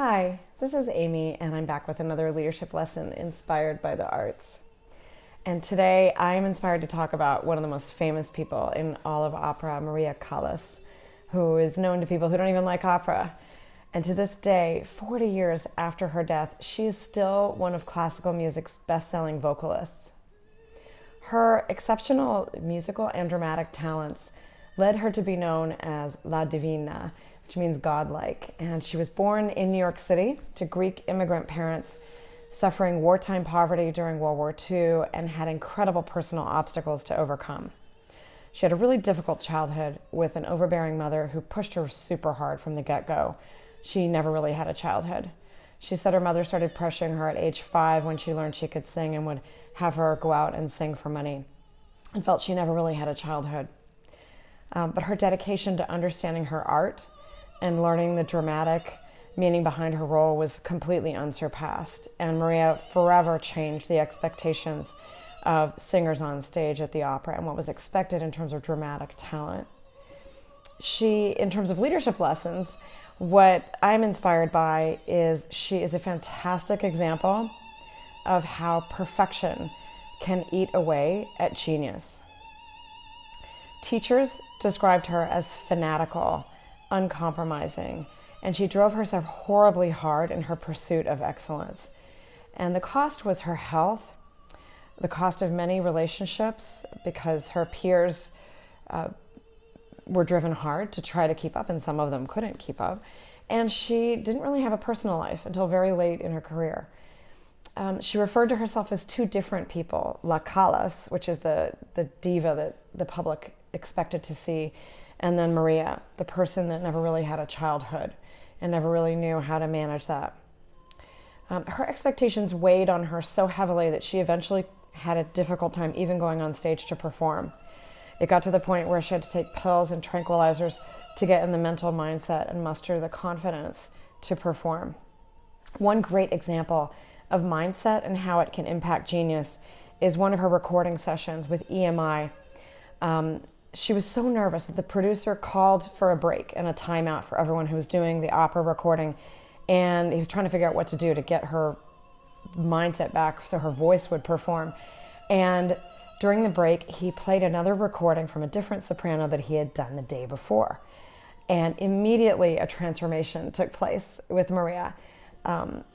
Hi, this is Amy, and I'm back with another leadership lesson inspired by the arts. And today I'm inspired to talk about one of the most famous people in all of opera, Maria Callas, who is known to people who don't even like opera. And to this day, 40 years after her death, she is still one of classical music's best-selling vocalists. Her exceptional musical and dramatic talents led her to be known as La Divina, which means godlike. And she was born in New York City to Greek immigrant parents suffering wartime poverty during World War II and had incredible personal obstacles to overcome. She had a really difficult childhood with an overbearing mother who pushed her super hard from the get-go. She never really had a childhood. She said her mother started pressuring her at age 5 when she learned she could sing and would have her go out and sing for money, and felt she never really had a childhood. But her dedication to understanding her art and learning the dramatic meaning behind her role was completely unsurpassed. And Maria forever changed the expectations of singers on stage at the opera and what was expected in terms of dramatic talent. In terms of leadership lessons, what I'm inspired by is she is a fantastic example of how perfection can eat away at genius. Teachers described her as fanatical, uncompromising, and she drove herself horribly hard in her pursuit of excellence. And the cost was her health, the cost of many relationships, because her peers were driven hard to try to keep up, and some of them couldn't keep up. And she didn't really have a personal life until very late in her career. She referred to herself as two different people, La Callas, which is the diva that the public expected to see, and then Maria, the person that never really had a childhood and never really knew how to manage that. Her expectations weighed on her so heavily that she eventually had a difficult time even going on stage to perform. It got to the point where she had to take pills and tranquilizers to get in the mental mindset and muster the confidence to perform. One great example of mindset and how it can impact genius is one of her recording sessions with EMI. She was so nervous that the producer called for a break and a timeout for everyone who was doing the opera recording, and he was trying to figure out what to do to get her mindset back so her voice would perform. And during the break, he played another recording from a different soprano that he had done the day before. And immediately a transformation took place with Maria.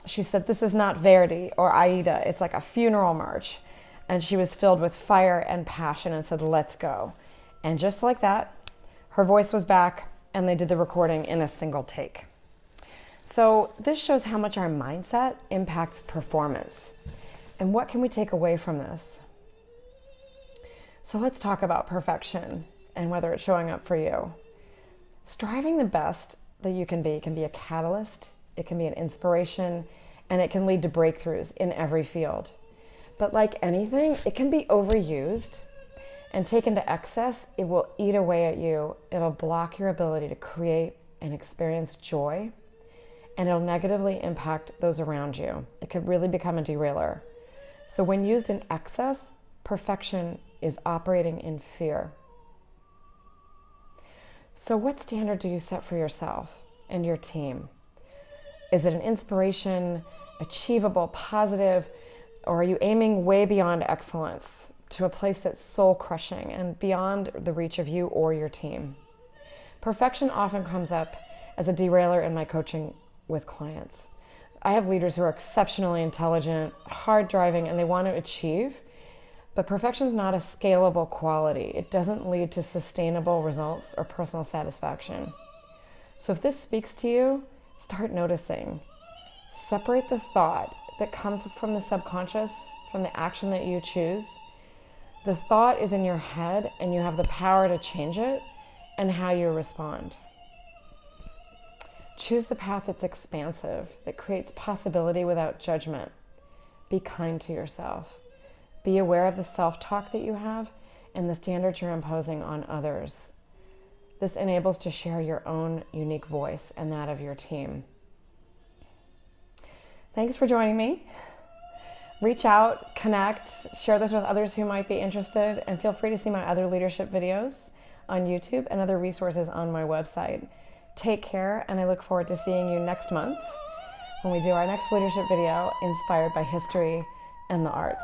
She said, "This is not Verdi or Aida, it's like a funeral march." And she was filled with fire and passion and said, "Let's go." And just like that, her voice was back, and they did the recording in a single take. So this shows how much our mindset impacts performance. And what can we take away from this? So let's talk about perfection and whether it's showing up for you. Striving the best that you can be a catalyst, it can be an inspiration, and it can lead to breakthroughs in every field. But like anything, it can be overused and taken to excess. It will eat away at you. It'll block your ability to create and experience joy, and it'll negatively impact those around you. It could really become a derailer. So when used in excess, perfection is operating in fear. So what standard do you set for yourself and your team? Is it an inspiration, achievable, positive, or are you aiming way beyond excellence to a place that's soul-crushing and beyond the reach of you or your team? Perfection often comes up as a derailer in my coaching with clients. I have leaders who are exceptionally intelligent, hard-driving, and they want to achieve, but perfection is not a scalable quality. It doesn't lead to sustainable results or personal satisfaction. So if this speaks to you, start noticing. Separate the thought that comes from the subconscious from the action that you choose. The thought is in your head, and you have the power to change it and how you respond. Choose the path that's expansive, that creates possibility without judgment. Be kind to yourself. Be aware of the self-talk that you have and the standards you're imposing on others. This enables to share your own unique voice and that of your team. Thanks for joining me. Reach out, connect, share this with others who might be interested, and feel free to see my other leadership videos on YouTube and other resources on my website. Take care, and I look forward to seeing you next month when we do our next leadership video inspired by history and the arts.